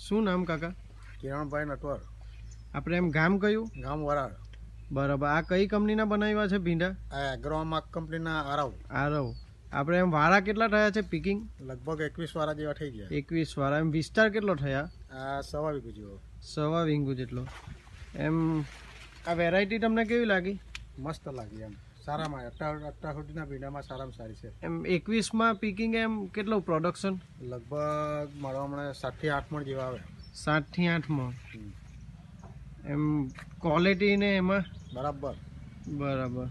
શું નામ કાકા? કિરણભાઈ નટવર. આપણે એમ ગામ કયું? ગામ વરાળ. બરાબર. આ કઈ કંપનીના બનાવ્યા છે ભીંડા? આ એગ્રોમાર્ક કંપનીના આરવ. આરવ. આપણે એમ વાળા કેટલા થયા છે પિકિંગ? લગભગ 21 વાળા જેવા થઈ ગયા. 21 વાળા. એમ વિસ્તાર કેટલો થયા? આ 1.25 વીઘો જેવો. 1.25 વીઘો જેટલો. એમ આ વેરાયટી તમને કેવી લાગી? મસ્ત લાગી એમ. સારામાં અત્યાર સુધીના ભીંડામાં સારામાં સારી છે. એમ 21માં પિકિંગ એમ કેટલું પ્રોડક્શન? લગભગ મારા હમણાં 7 થી 8 મણ જેવા આવે. 7 થી 8 મણ. એમ ક્વોલિટી ને એમાં બરાબર. બરાબર.